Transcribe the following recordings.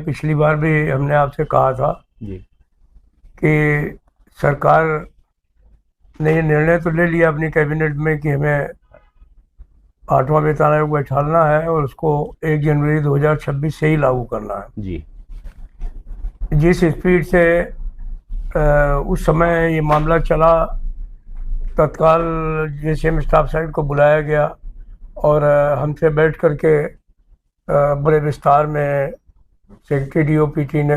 पिछली बार भी हमने आपसे कहा था जी। कि सरकार ने ये निर्णय तो ले लिया अपनी कैबिनेट में कि हमें 8वां वेतन आयोग बैठाना है और उसको 1 जनवरी 2026 से ही लागू करना है। जी। जिस स्पीड से उस समय ये मामला चला, तत्काल जेसीएम स्टाफ साइड को बुलाया गया और हमसे बैठ करके बड़े विस्तार में सेक्रेटरी डीओपीटी ने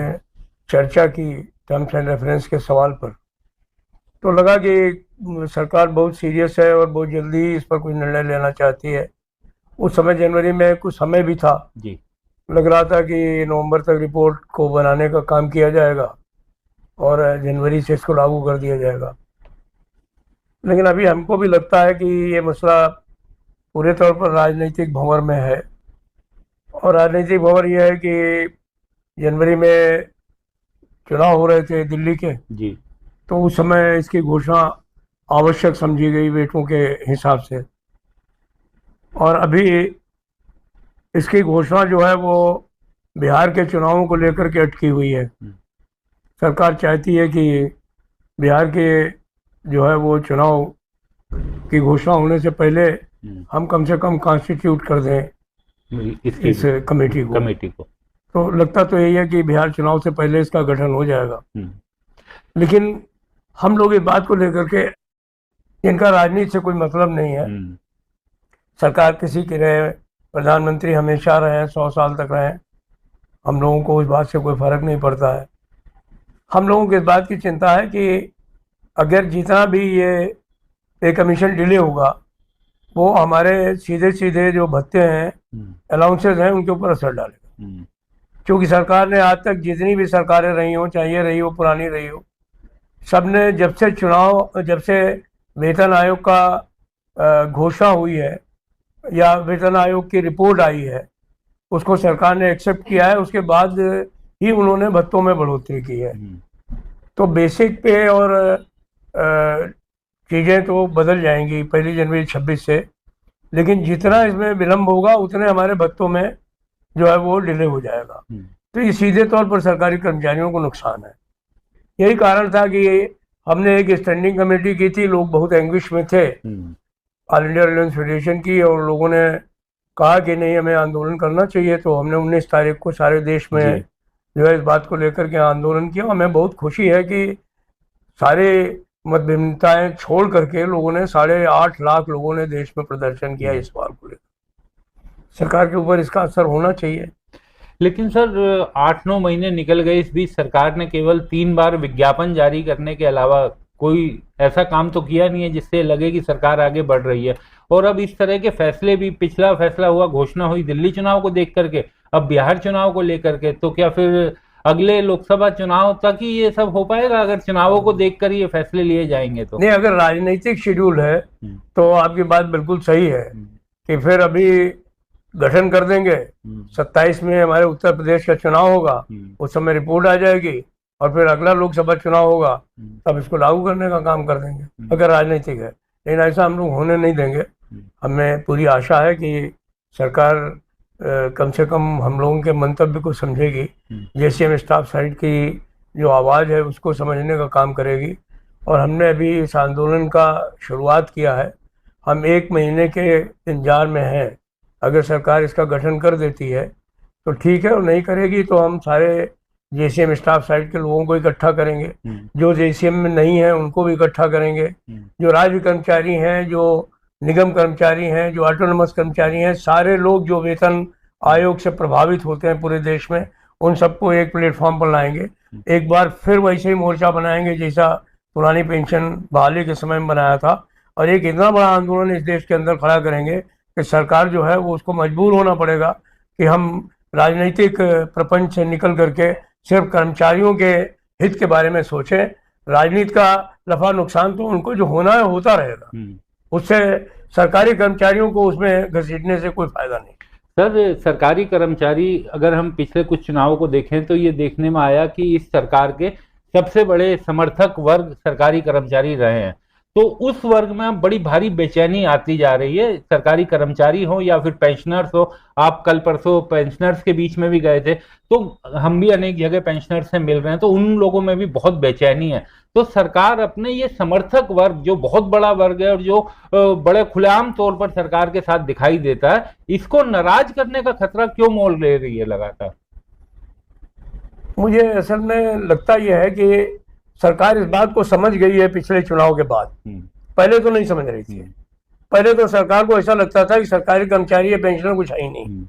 चर्चा की टर्म्स एंड रेफरेंस के सवाल पर। तो लगा कि सरकार बहुत सीरियस है और बहुत जल्दी इस पर कोई निर्णय लेना चाहती है। उस समय जनवरी में कुछ समय भी था जी। लग रहा था कि नवंबर तक रिपोर्ट को बनाने का काम किया जाएगा और जनवरी से इसको लागू कर दिया जाएगा। लेकिन अभी हमको भी लगता है कि ये मसला पूरे तौर पर राजनीतिक भंवर में है और राजनीतिक भंवर ये है कि जनवरी में चुनाव हो रहे थे दिल्ली के, जी। तो उस समय इसकी घोषणा आवश्यक समझी गई वेटों के हिसाब से, और अभी इसकी घोषणा जो है वो बिहार के चुनावों को लेकर के अटकी हुई है। सरकार चाहती है कि बिहार के जो है वो चुनाव की घोषणा होने से पहले हम कम से कम कॉन्स्टिट्यूट कर दें इस कमेटी को। तो लगता तो यही है कि बिहार चुनाव से पहले इसका गठन हो जाएगा। लेकिन हम लोग इस बात को लेकर के, इनका राजनीति से कोई मतलब नहीं है। सरकार किसी की रहे, प्रधानमंत्री हमेशा रहे, 100 साल तक रहे, हम लोगों को इस बात से कोई फर्क नहीं पड़ता है। हम लोगों को इस बात की चिंता है कि अगर जितना भी ये पे कमीशन डिले होगा वो हमारे सीधे सीधे जो भत्ते हैं, अलाउंसेस हैं, उनके ऊपर असर डालेगा। क्योंकि सरकार ने आज तक जितनी भी सरकारें रही हो, चाहे ये रही हो पुरानी रही हो, सब ने जब से वेतन आयोग का घोषणा हुई है या वेतन आयोग की रिपोर्ट आई है, उसको सरकार ने एक्सेप्ट किया है, उसके बाद ही उन्होंने भत्तों में बढ़ोतरी की है। तो बेसिक पे और चीज़ें तो बदल जाएंगी 1 जनवरी 26 से, लेकिन जितना इसमें विलम्ब होगा उतने हमारे भत्तों में जो है वो डिले हो जाएगा। तो ये सीधे तौर पर सरकारी कर्मचारियों को नुकसान है। यही कारण था कि हमने एक स्टैंडिंग कमेटी की थी, लोग बहुत एंग्विश में थे ऑल इंडिया रेलवेज फेडरेशन की, और लोगों ने कहा कि नहीं हमें आंदोलन करना चाहिए। तो हमने 19 तारीख को सारे देश में जो है इस बात को लेकर के आंदोलन किया। हमें बहुत खुशी है कि सारे मतभिन्नताएं छोड़ करके लोगों ने 8.5 लाख लोगों ने देश में प्रदर्शन किया इस बात को लेकर। सरकार के ऊपर इसका असर होना चाहिए। लेकिन सर 8-9 महीने निकल गए, इस बीच सरकार ने केवल 3 बार विज्ञापन जारी करने के अलावा कोई ऐसा काम तो किया नहीं है जिससे लगे कि सरकार आगे बढ़ रही है। और अब इस तरह के फैसले भी, पिछला फैसला हुआ, घोषणा हुई दिल्ली चुनाव को देख करके, अब बिहार चुनाव को लेकर के, तो क्या फिर अगले लोकसभा चुनाव तक ही ये सब हो पाएगा अगर चुनावों को देखकर ये फैसले लिए जाएंगे तो? नहीं, अगर राजनीतिक शेड्यूल है तो आपकी बात बिल्कुल सही है कि फिर अभी गठन कर देंगे, 27 में हमारे उत्तर प्रदेश का चुनाव होगा, उस समय रिपोर्ट आ जाएगी और फिर अगला लोकसभा चुनाव होगा, तब इसको लागू करने का काम कर देंगे अगर राजनीतिक है। लेकिन ऐसा हम लोग होने नहीं देंगे। हमें पूरी आशा है कि सरकार कम से कम हम लोगों के मंतव्य को समझेगी, जेसीएम स्टाफ साइड की जो आवाज़ है उसको समझने का काम करेगी। और हमने अभी इस आंदोलन का शुरुआत किया है। हम 1 महीने के इंतजार में हैं। अगर सरकार इसका गठन कर देती है तो ठीक है, और नहीं करेगी तो हम सारे जेसीएम स्टाफ साइड के लोगों को इकट्ठा करेंगे, जो जेसीएम में नहीं है उनको भी इकट्ठा करेंगे, जो राज्य कर्मचारी हैं, जो निगम कर्मचारी हैं, जो ऑटोनोमस कर्मचारी हैं, सारे लोग जो वेतन आयोग से प्रभावित होते हैं पूरे देश में, उन सबको एक प्लेटफॉर्म पर लाएंगे। एक बार फिर वैसे ही मोर्चा बनाएंगे जैसा पुरानी पेंशन बहाली के समय में बनाया था, और एक इतना बड़ा आंदोलन इस देश के अंदर खड़ा करेंगे कि सरकार जो है वो उसको मजबूर होना पड़ेगा कि हम राजनीतिक प्रपंच से निकल करके सिर्फ कर्मचारियों के हित के बारे में सोचें। राजनीति का नफा नुकसान तो उनको जो होना है होता रहेगा, उससे सरकारी कर्मचारियों को उसमें घसीटने से कोई फायदा नहीं। सर, सरकारी कर्मचारी, अगर हम पिछले कुछ चुनावों को देखें तो ये देखने में आया कि इस सरकार के सबसे बड़े समर्थक वर्ग सरकारी कर्मचारी रहे हैं। तो उस वर्ग में अब बड़ी भारी बेचैनी आती जा रही है, सरकारी कर्मचारी हो या फिर पेंशनर्स हो। आप कल परसों पेंशनर्स के बीच में भी गए थे, तो हम भी अनेक जगह पेंशनर्स से मिल रहे हैं, तो उन लोगों में भी बहुत बेचैनी है। तो सरकार अपने ये समर्थक वर्ग, जो बहुत बड़ा वर्ग है और जो बड़े खुलेआम तौर पर सरकार के साथ दिखाई देता है, इसको नाराज करने का खतरा क्यों मोल ले रही है लगातार? मुझे असल में लगता यह है कि सरकार इस बात को समझ गई है पिछले चुनाव के बाद। पहले तो नहीं समझ रही थी। पहले तो सरकार को ऐसा लगता था कि सरकारी कर्मचारी या पेंशनर कुछ है ही नहीं।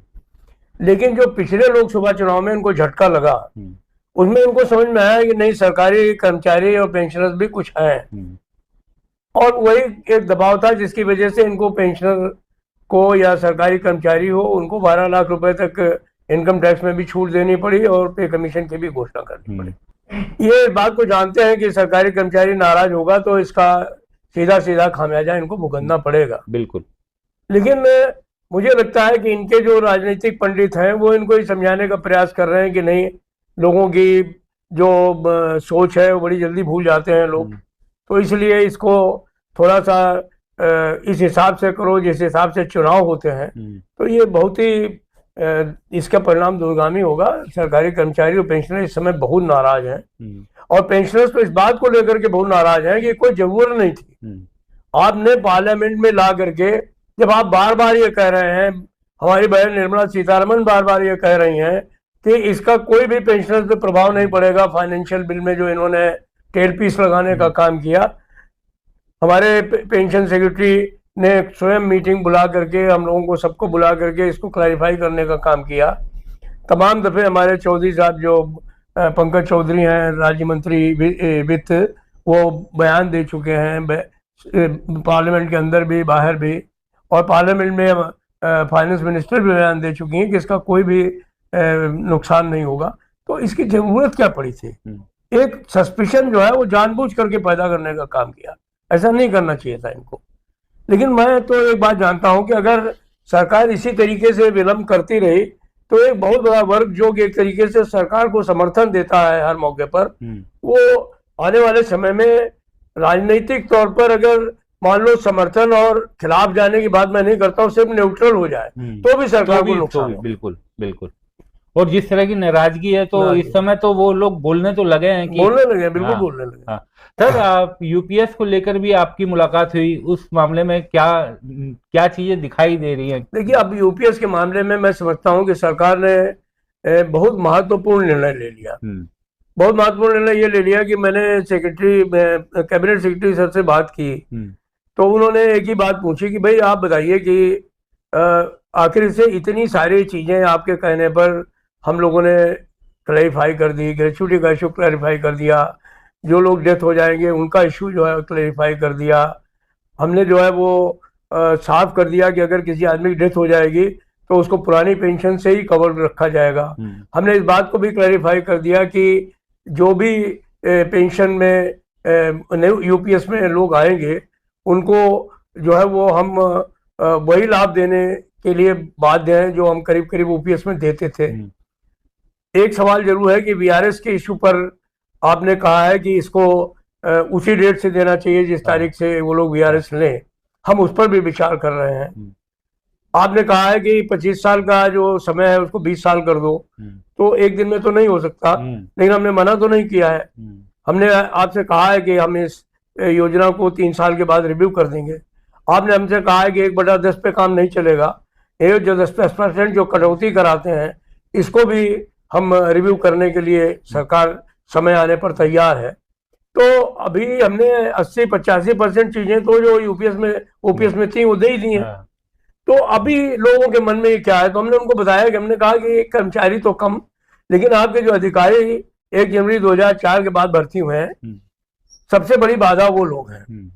लेकिन जो पिछले लोकसभा चुनाव में इनको झटका लगा, उसमें इनको समझ में आया कि नहीं, सरकारी कर्मचारी और पेंशनर्स भी कुछ हैं। और वही एक दबाव था जिसकी वजह से इनको पेंशनर को या सरकारी कर्मचारी हो, उनको 12 लाख रुपए तक इनकम टैक्स में भी छूट देनी पड़ी और पे कमीशन की भी घोषणा करनी पड़ी। ये बात को जानते हैं कि सरकारी कर्मचारी नाराज होगा तो इसका सीधा सीधा खामियाजा इनको भुगतना पड़ेगा। बिल्कुल। लेकिन मुझे लगता है कि इनके जो राजनीतिक पंडित हैं वो इनको ये समझाने का प्रयास कर रहे हैं कि नहीं, लोगों की जो सोच है वो बड़ी जल्दी भूल जाते हैं लोग, तो इसलिए इसको थोड़ा सा इस हिसाब से करो जिस हिसाब से चुनाव होते हैं। तो ये बहुत ही इसका परिणाम दूरगामी होगा। सरकारी कर्मचारी और पेंशनर इस समय बहुत नाराज हैं, और पेंशनर्स तो इस बात को लेकर के बहुत नाराज हैं कि कोई जरूरत नहीं थी। आपने पार्लियामेंट में ला करके, जब आप बार बार ये कह रहे हैं, हमारी बहन निर्मला सीतारमण बार बार ये कह रही हैं कि इसका कोई भी पेंशनर्स पे प्रभाव नहीं पड़ेगा, फाइनेंशियल बिल में जो इन्होंने टेल पीस लगाने का काम किया। हमारे पेंशन सेक्रेटरी ने स्वयं मीटिंग बुला करके हम लोगों को सबको बुला करके इसको क्लैरिफाई करने का काम किया। तमाम दफ़े हमारे चौधरी साहब जो पंकज चौधरी हैं, राज्य मंत्री वित्त, वो बयान दे चुके हैं पार्लियामेंट के अंदर भी बाहर भी, और पार्लियामेंट में फाइनेंस मिनिस्टर भी बयान दे चुकी हैं कि इसका कोई भी नुकसान नहीं होगा। तो इसकी ज़रूरत क्या पड़ी थी? एक सस्पिशन जो है वो जानबूझ करके पैदा करने का काम किया, ऐसा नहीं करना चाहिए था इनको। लेकिन मैं तो एक बात जानता हूं कि अगर सरकार इसी तरीके से विलंब करती रही तो एक बहुत बड़ा वर्ग जो कि एक तरीके से सरकार को समर्थन देता है हर मौके पर, वो आने वाले समय में राजनीतिक तौर पर, अगर मान लो समर्थन और खिलाफ जाने की बात मैं नहीं करता हूँ, सिर्फ न्यूट्रल हो जाए तो भी सरकार को नुकसान होगा। बिल्कुल बिल्कुल। और जिस तरह की नाराजगी है, तो इस समय तो वो लोग बोलने तो लगे हैं कि बोलने लगे, बिल्कुल बोलने लगे। हाँ। सर, आप यूपीएस को लेकर भी आपकी मुलाकात हुई, उस मामले में क्या क्या चीजें दिखाई दे रही हैं? देखिए, अब यूपीएस के मामले में मैं समझता हूं कि सरकार ने बहुत महत्वपूर्ण निर्णय ले लिया। बहुत महत्वपूर्ण निर्णय ये ले लिया कि मैंने कैबिनेट सेक्रेटरी सर से बात की, तो उन्होंने एक ही बात पूछी कि भाई आप बताइए कि आखिर से इतनी सारी चीजें आपके कहने पर हम लोगों ने क्लैरिफाई कर दी, ग्रेचुइटी का इशू क्लैरिफाई कर दिया, जो लोग डेथ हो जाएंगे उनका इशू जो है क्लैरिफाई कर दिया, हमने जो है वो साफ कर दिया कि अगर किसी आदमी की डेथ हो जाएगी तो उसको पुरानी पेंशन से ही कवर रखा जाएगा। हमने इस बात को भी क्लैरिफाई कर दिया कि जो भी पेंशन में यूपीएस में लोग आएंगे उनको जो है वो हम वही लाभ देने के लिए बाध्य हैं जो हम करीब करीब यूपीएस में देते थे। एक सवाल जरूर है कि वीआरएस के इशू पर आपने कहा है कि इसको उसी डेट से देना चाहिए जिस तारीख से वो लोग वीआरएस लें, हम उस पर भी विचार कर रहे हैं। आपने कहा है कि 25 साल का जो समय है उसको 20 साल कर दो, तो एक दिन में तो नहीं हो सकता, लेकिन हमने मना तो नहीं किया है। हमने आपसे कहा है कि हम इस योजना को 3 साल के बाद रिव्यू कर देंगे। आपने हमसे कहा है कि 1/10 पे काम नहीं चलेगा, ये जो 10% जो कटौती कराते हैं इसको भी हम रिव्यू करने के लिए सरकार समय आने पर तैयार है। तो अभी हमने 80-85% चीजें तो जो यूपीएस में थी वो दे ही दी हैं। तो अभी लोगों के मन में ये क्या है, तो हमने उनको बताया कि हमने कहा कि कर्मचारी तो कम, लेकिन आपके जो अधिकारी 1 जनवरी 2004 के बाद भर्ती हुए हैं, सबसे बड़ी बाधा वो लोग हैं,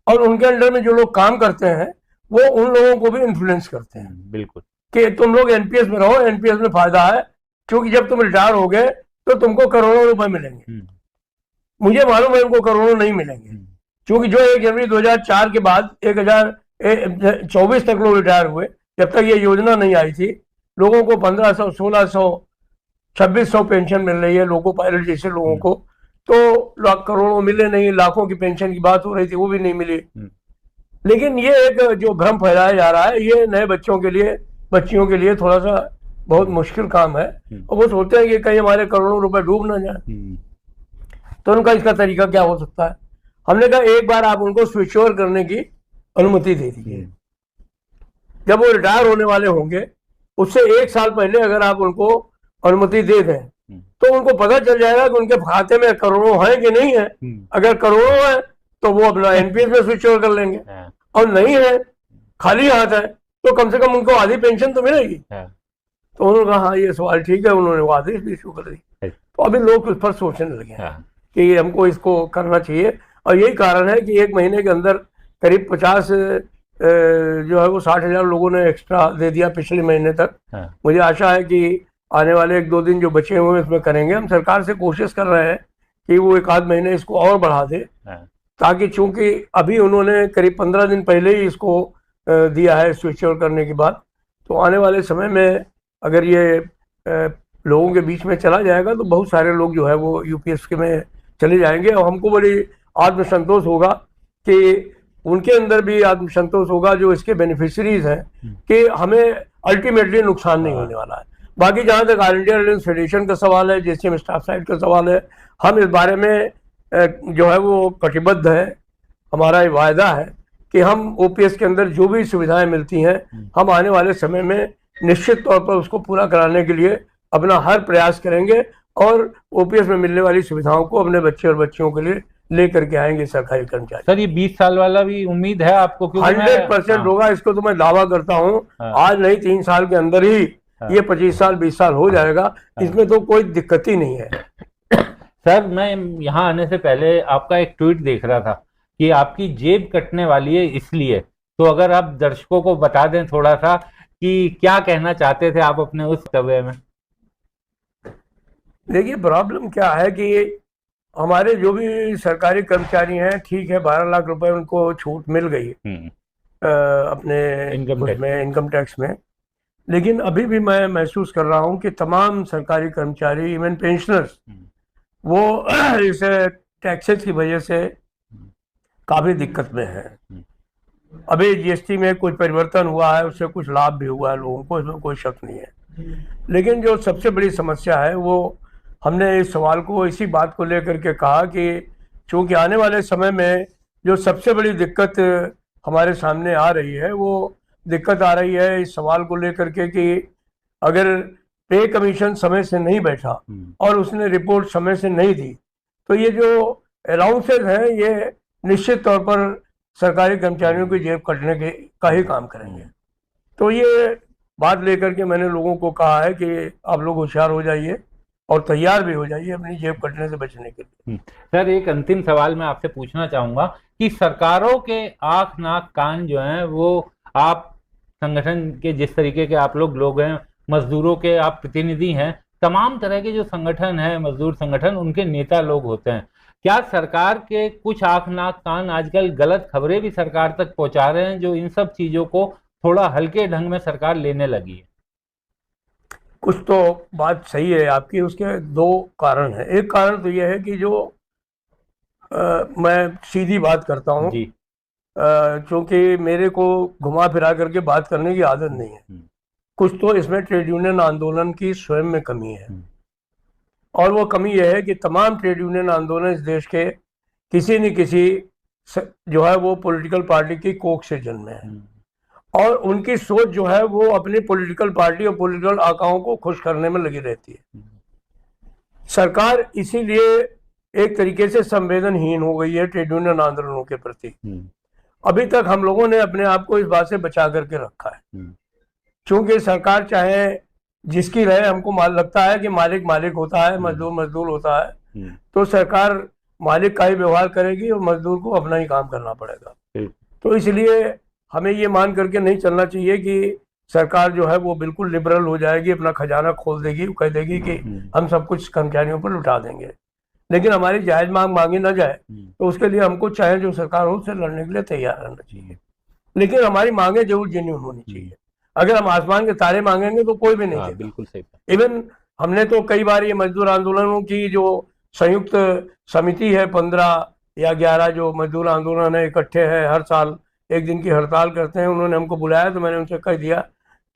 और उनके अंडर में जो लोग काम करते हैं वो उन लोगों को भी इन्फ्लुएंस करते हैं। बिल्कुल, कि तुम लोग एनपीएस में रहो, एनपीएस में फायदा है, क्योंकि जब तुम रिटायर हो गए तो तुमको करोड़ों रुपए मिलेंगे। मुझे मालूम है उनको करोड़ों नहीं मिलेंगे, क्योंकि जो 1 जनवरी 2004 के बाद 2024 तक लोग रिटायर हुए, जब तक ये योजना नहीं आई थी, लोगों को 1500, 1600, 2600 पेंशन मिल रही है, लोको पायलट जैसे लोगों को। तो करोड़ों मिले नहीं, लाखों की पेंशन की बात हो रही थी वो भी नहीं मिली। लेकिन ये एक जो भ्रम फैलाया जा रहा है, ये नए बच्चों के लिए, बच्चियों के लिए थोड़ा सा बहुत मुश्किल काम है, और वो सोचते हैं कि कहीं हमारे करोड़ों रुपए डूब ना जाए। तो उनका इसका तरीका क्या हो सकता है? हमने कहा एक बार आप उनको स्विच ओवर करने की अनुमति दे दीजिए। जब वो रिटायर होने वाले होंगे उससे 1 साल पहले अगर आप उनको अनुमति दे दें तो उनको पता चल जाएगा कि उनके खाते में करोड़ों हैं कि नहीं है। अगर करोड़ों है तो वो अपना एनपीएस में स्विच ओवर कर लेंगे, और नहीं है, खाली हाथ है, तो कम से कम उनको आधी पेंशन तो मिलेगी। तो उन्होंने कहा हाँ ये सवाल ठीक है, उन्होंने वो आदेश भी इशू कर दी। तो अभी लोग उस पर सोचने लगे हैं कि हमको इसको करना चाहिए, और यही कारण है कि 1 महीने के अंदर करीब 50 जो है वो 60,000 लोगों ने एक्स्ट्रा दे दिया पिछले महीने तक। मुझे आशा है कि आने वाले 1-2 दिन जो बचे हुए इसमें करेंगे। हम सरकार से कोशिश कर रहे हैं कि वो 1-आध महीने इसको और बढ़ा दे, ताकि चूंकि अभी उन्होंने करीब 15 दिन पहले ही इसको दिया है स्विच ओवर करने की बात, तो आने वाले समय में अगर ये लोगों के बीच में चला जाएगा तो बहुत सारे लोग जो है वो यूपीएससी में चले जाएंगे, और हमको बड़ी आत्मसंतोष होगा कि उनके अंदर भी आत्मसंतोष होगा जो इसके बेनिफिशरीज हैं, कि हमें अल्टीमेटली नुकसान नहीं होने वाला है। बाकी जहाँ तक ऑल इंडिया रेडियो फेडरेशन का सवाल है, जेसीएम स्टाफ साइड का सवाल है, हम इस बारे में जो है वो कटिबद्ध है। हमारा ये वायदा है कि हम ओपीएस के अंदर जो भी सुविधाएं मिलती हैं हम आने वाले समय में निश्चित तौर पर उसको पूरा कराने के लिए अपना हर प्रयास करेंगे, और ओपीएस में मिलने वाली सुविधाओं को अपने बच्चे और बच्चियों के लिए लेकर के आएंगे सरकारी कर्मचारी। सर ये 20 साल वाला भी उम्मीद है आपको? 100% होगा, इसको तो मैं दावा करता हूँ। आज नहीं 3 साल के अंदर ही ये 25 साल 20 साल हो जाएगा, इसमें तो कोई दिक्कत ही नहीं है। सर मैं यहाँ आने से पहले आपका एक ट्वीट देख रहा था कि आपकी जेब कटने वाली है इसलिए, तो अगर आप दर्शकों को बता दें थोड़ा सा कि क्या कहना चाहते थे आप अपने उस वक्तव्य में। देखिए प्रॉब्लम क्या है कि हमारे जो भी सरकारी कर्मचारी हैं, ठीक है 12 लाख रुपए उनको छूट मिल गई अपने इनकम टैक्स में, लेकिन अभी भी मैं महसूस कर रहा हूं कि तमाम सरकारी कर्मचारी, इवन पेंशनर्स, वो इस टैक्सेस की वजह से काफ़ी दिक्कत में है। अभी जीएसटी में कुछ परिवर्तन हुआ है, उससे कुछ लाभ भी हुआ है लोगों को, इसमें कोई शक नहीं है। लेकिन जो सबसे बड़ी समस्या है वो, हमने इस सवाल को इसी बात को लेकर के कहा कि चूँकि आने वाले समय में जो सबसे बड़ी दिक्कत हमारे सामने आ रही है, वो दिक्कत आ रही है इस सवाल को लेकर के कि अगर पे कमीशन समय से नहीं बैठा और उसने रिपोर्ट समय से नहीं दी, तो ये जो अलाउंसेस हैं ये निश्चित तौर पर सरकारी कर्मचारियों की जेब कटने के का ही काम करेंगे। तो ये बात लेकर के मैंने लोगों को कहा है कि आप लोग होशियार हो जाइए और तैयार भी हो जाइए अपनी जेब कटने से बचने के लिए। सर एक अंतिम सवाल मैं आपसे पूछना चाहूंगा कि सरकारों के आंख नाक कान जो हैं वो आप संगठन के, जिस तरीके के आप लोग हैं, मजदूरों के आप प्रतिनिधि हैं, तमाम तरह के जो संगठन है, मजदूर संगठन, उनके नेता लोग होते हैं। क्या सरकार के कुछ आंख नाक कान आजकल गलत खबरें भी सरकार तक पहुंचा रहे हैं, जो इन सब चीजों को थोड़ा हल्के ढंग में सरकार लेने लगी है? कुछ तो बात सही है आपकी, उसके 2 कारण हैं। एक कारण तो यह है कि जो मैं सीधी बात करता हूँ, क्योंकि मेरे को घुमा फिरा करके बात करने की आदत नहीं है। कुछ तो इसमें ट्रेड यूनियन आंदोलन की स्वयं में कमी है, और वो कमी यह है कि तमाम ट्रेड यूनियन आंदोलन इस देश के किसी न किसी जो है वो पॉलिटिकल पार्टी की कोख से जन्मे हैं, और उनकी सोच जो है वो अपनी पॉलिटिकल पार्टी और पॉलिटिकल आकाओं को खुश करने में लगी रहती है। सरकार इसीलिए एक तरीके से संवेदनहीन हो गई है ट्रेड यूनियन आंदोलनों के प्रति। अभी तक हम लोगों ने अपने आप को इस बात से बचा करके रखा है, क्योंकि सरकार चाहे जिसकी रहे, हमको लगता है कि मालिक मालिक होता है, मजदूर मजदूर होता है, तो सरकार मालिक का ही व्यवहार करेगी और मजदूर को अपना ही काम करना पड़ेगा। तो इसलिए हमें ये मान करके नहीं चलना चाहिए कि सरकार जो है वो बिल्कुल लिबरल हो जाएगी, अपना खजाना खोल देगी, कह देगी कि हम सब कुछ कर्मचारियों पर लुटा देंगे। लेकिन हमारी जायज मांग मांगी ना जाए तो उसके लिए हमको चाहे जो सरकार हो उससे लड़ने के लिए तैयार रहना चाहिए, लेकिन हमारी मांगे जरूर जेन्युइन होनी चाहिए। अगर हम आसमान के तारे मांगेंगे तो कोई भी नहीं देगा। बिल्कुल सही। इवन हमने तो कई बार ये मजदूर आंदोलनों की जो संयुक्त समिति है 15 या 11 जो मजदूर आंदोलन है इकट्ठे है, हर साल एक दिन की हड़ताल करते हैं। उन्होंने हमको बुलाया तो मैंने उनसे कह दिया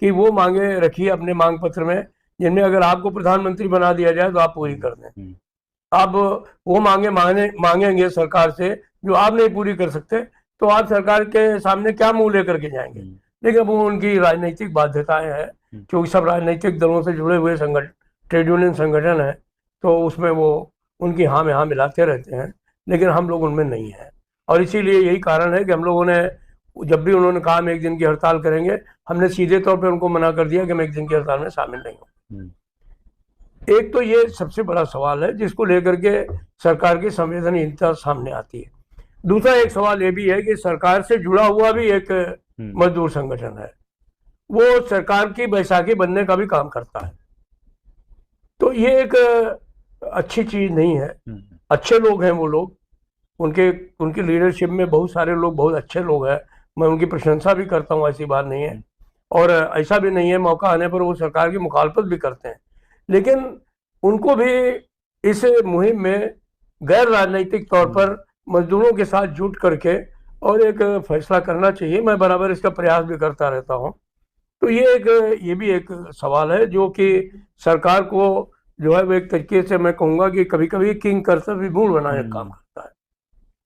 कि वो मांगे रखिए अपने मांग पत्र में, जिनमें अगर आपको प्रधानमंत्री बना दिया जाए तो आप पूरी कर दें। अब वो मांगेंगे सरकार से जो आप नहीं पूरी कर सकते, तो आप सरकार के सामने क्या मुंह लेकर के जाएंगे। लेकिन वो उनकी राजनीतिक बाध्यताएं हैं, क्योंकि सब राजनीतिक दलों से जुड़े हुए संगठन, ट्रेड यूनियन संगठन है, तो उसमें वो उनकी हाँ में हाँ मिलाते रहते हैं, लेकिन हम लोग उनमें नहीं हैं। और इसीलिए यही कारण है कि हम लोगों ने, जब भी उन्होंने कहा हम एक दिन की हड़ताल करेंगे, हमने सीधे तौर पे उनको मना कर दिया कि हम एक दिन की हड़ताल में शामिल नहीं हूँ। एक तो ये सबसे बड़ा सवाल है जिसको लेकर के सरकार की संवेदनहीनता सामने आती है। दूसरा एक सवाल ये भी है कि सरकार से जुड़ा हुआ भी एक मजदूर संगठन है, वो सरकार की बैसाखी बनने का भी काम करता है। तो ये एक अच्छी चीज नहीं है। अच्छे लोग हैं वो लोग, उनकी लीडरशिप में बहुत सारे लोग बहुत अच्छे लोग हैं, मैं उनकी प्रशंसा भी करता हूँ, ऐसी बात नहीं है। और ऐसा भी नहीं है मौका आने पर वो सरकार की मुखालफत भी करते हैं, लेकिन उनको भी इस मुहिम में गैर राजनीतिक तौर पर मजदूरों के साथ जुट करके और एक फैसला करना चाहिए। मैं बराबर इसका प्रयास भी करता रहता हूँ। तो ये भी एक सवाल है जो कि सरकार को जो है वो एक तरीके से मैं कहूँगा कि कभी कभी किंग कर्सर भी मूल बनाने का काम करता है।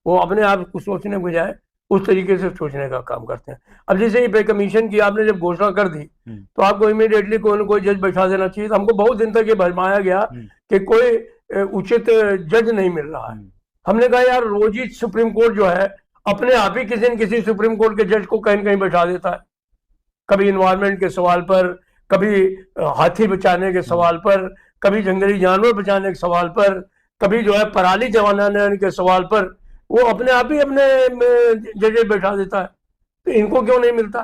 वो अपने आप को सोचने के बजाय उस तरीके से सोचने का काम करते हैं। अब जैसे ये पे कमीशन की आपने जब घोषणा कर दी तो आपको इमीडिएटली कोई ना कोई जज बैठा देना चाहिए। तो हमको बहुत दिन तक ये भरमाया गया कि कोई उचित जज नहीं मिल रहा है। हमने कहा यार रोज ही सुप्रीम कोर्ट जो है अपने आप ही किसी न किसी सुप्रीम कोर्ट के जज को कहीं न कहीं बैठा देता है, कभी इन्वायरमेंट के सवाल पर, कभी हाथी बचाने के सवाल पर, कभी जंगली जानवर बचाने के सवाल पर, कभी जो है पराली जलाने के सवाल पर, वो अपने आप ही अपने जजेस बैठा देता है। तो इनको क्यों नहीं मिलता?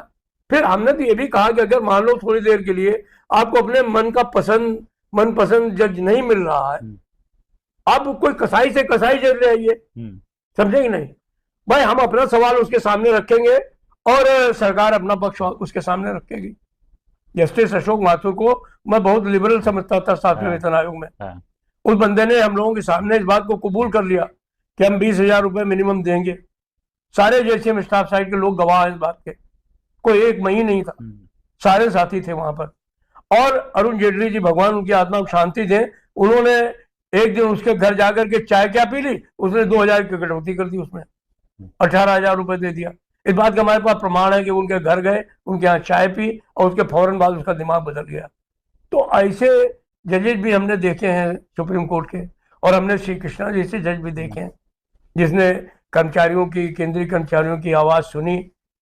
फिर हमने तो ये भी कहा कि अगर मान लो थोड़ी देर के लिए आपको अपने मनपसंद जज नहीं मिल रहा है, आप कोई कसाई से कसाई जज ले आइए, समझे कि नहीं भाई? हम अपना सवाल उसके सामने रखेंगे और सरकार अपना पक्ष उसके सामने रखेगी। जस्टिस अशोक माथुर को मैं बहुत लिबरल समझता था 7वें वेतन आयोग में। उस बंदे ने हम लोगों के सामने इस बात को कबूल कर लिया कि हम 20,000 रुपए मिनिमम देंगे। सारे जैसे स्टाफ साइड के लोग गवाह हैं इस बात के, कोई एक मई नहीं था, सारे साथी थे वहां पर। और अरुण जेटली जी, भगवान उनकी आत्मा को शांति दें, उन्होंने एक दिन उसके घर जाकर के चाय क्या पी ली, उसने 2,000 की कटौती कर दी, उसमें 18,000 रुपए दे दिया। इस बात का हमारे पास प्रमाण है कि उनके घर गए, उनके यहाँ चाय पी और उसके फौरन बाद उसका दिमाग बदल गया। तो ऐसे जजेस भी हमने देखे हैं सुप्रीम कोर्ट के, और हमने श्री कृष्णा जैसे जज भी देखे हैं जिसने कर्मचारियों की, केंद्रीय कर्मचारियों की आवाज़ सुनी,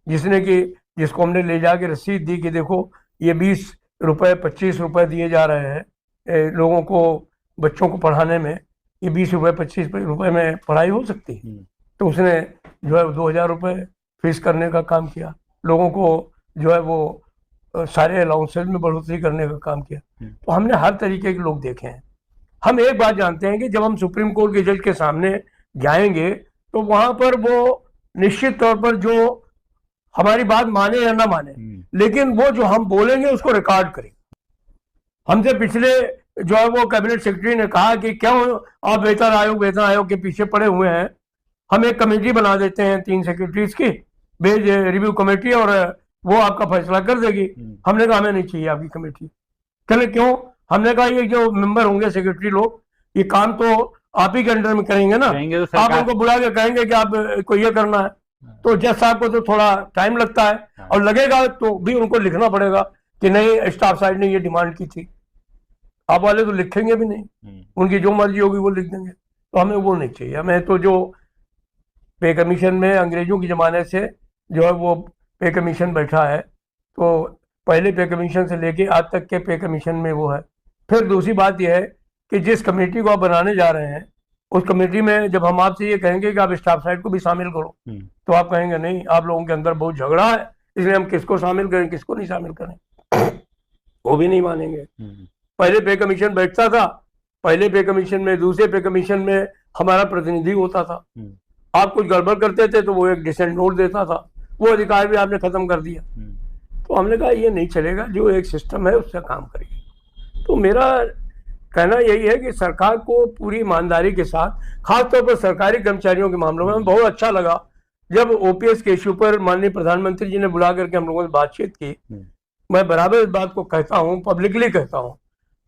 जिसको हमने ले जाके रसीद दी कि देखो ये 20 रुपए 25 रुपए दिए जा रहे हैं लोगों को, बच्चों को पढ़ाने में, ये 20 रुपए 25 रुपए में पढ़ाई हो सकती है। तो उसने जो है 2,000 रुपए फीस करने का काम किया, लोगों को जो है वो सारे अलाउंसेज में बढ़ोतरी करने का काम किया। तो हमने हर तरीके के लोग देखे हैं। हम एक बात जानते हैं कि जब हम सुप्रीम कोर्ट के जज के सामने जाएंगे तो वहां पर वो निश्चित तौर पर जो हमारी बात माने या ना माने, लेकिन वो जो हम बोलेंगे उसको रिकॉर्ड करें। हमसे पिछले जो है वो कैबिनेट सेक्रेटरी ने कहा कि क्यों आप वेतन आयोग के पीछे पड़े हुए हैं, हम एक कमेटी बना देते हैं 3 सेक्रेटरीज की, बेज रिव्यू कमेटी, और वो आपका फैसला कर देगी। हमने कहा हमें नहीं चाहिए आपकी कमेटी। कहले क्यों? हमने कहा ये जो मेंबर होंगे सेक्रेटरी लोग, ये काम तो आप ही के अंडर में करेंगे ना, तो आप उनको बुला के कहेंगे कि आप को ये करना है, तो जज साहब को तो थोड़ा टाइम लगता है और लगेगा, तो भी उनको लिखना पड़ेगा कि नहीं स्टाफ साइड ने ये डिमांड की थी। आप वाले तो लिखेंगे भी नहीं, उनकी जो मर्जी होगी वो लिख देंगे। तो हमें वो नहीं चाहिए। हमें तो जो पे कमीशन में अंग्रेजों के ज़माने से जो है वो पे कमीशन बैठा है, तो पहले पे कमीशन से लेके आज तक के पे कमीशन में वो है। फिर दूसरी बात यह है कि जिस कमेटी को आप बनाने जा रहे हैं, उस कमेटी में जब हम आपसे ये कहेंगे कि आप स्टाफ साइड को भी शामिल करो, तो आप कहेंगे नहीं, आप लोगों के अंदर बहुत झगड़ा है, इसलिए हम किसको शामिल करें किसको नहीं शामिल करें, वो भी नहीं मानेंगे। पहले पे कमीशन बैठता था, पहले पे कमीशन में, दूसरे पे कमीशन में हमारा प्रतिनिधि होता था। आप कुछ गड़बड़ करते थे तो वो एक डिसेंट नोट देता था, वो अधिकार भी आपने खत्म कर दिया। तो हमने कहा ये नहीं चलेगा, जो एक सिस्टम है उससे काम करिए। तो मेरा कहना यही है कि सरकार को पूरी ईमानदारी के साथ, खासतौर पर सरकारी कर्मचारियों के मामलों में, हमें बहुत अच्छा लगा जब ओपीएस के इश्यू पर माननीय प्रधानमंत्री जी ने बुला करके हम लोगों से बातचीत की। मैं बराबर इस बात को कहता हूं, पब्लिकली कहता हूं,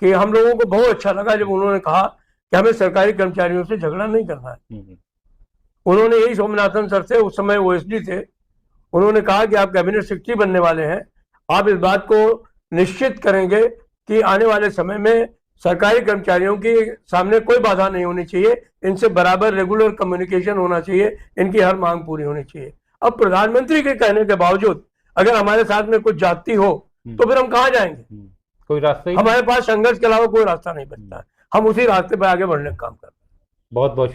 कि हम लोगों को बहुत अच्छा लगा जब उन्होंने कहा कि हमें सरकारी कर्मचारियों से झगड़ा नहीं करना है। उन्होंने यही स्वामीनाथन सर थे, उस समय ओएसडी थे, उन्होंने कहा कि आप कैबिनेट सेक्रेटरी बनने वाले हैं, आप इस बात को निश्चित करेंगे कि आने वाले समय में सरकारी कर्मचारियों के सामने कोई बाधा नहीं होनी चाहिए, इनसे बराबर रेगुलर कम्युनिकेशन होना चाहिए, इनकी हर मांग पूरी होनी चाहिए। अब प्रधानमंत्री के कहने के बावजूद अगर हमारे साथ में कुछ जाति हो तो फिर हम कहाँ जाएंगे? कोई रास्ता ही हमारे पास संघर्ष के अलावा कोई रास्ता नहीं बचता है। हम उसी रास्ते पर आगे बढ़ने का काम करते हैं। बहुत बहुत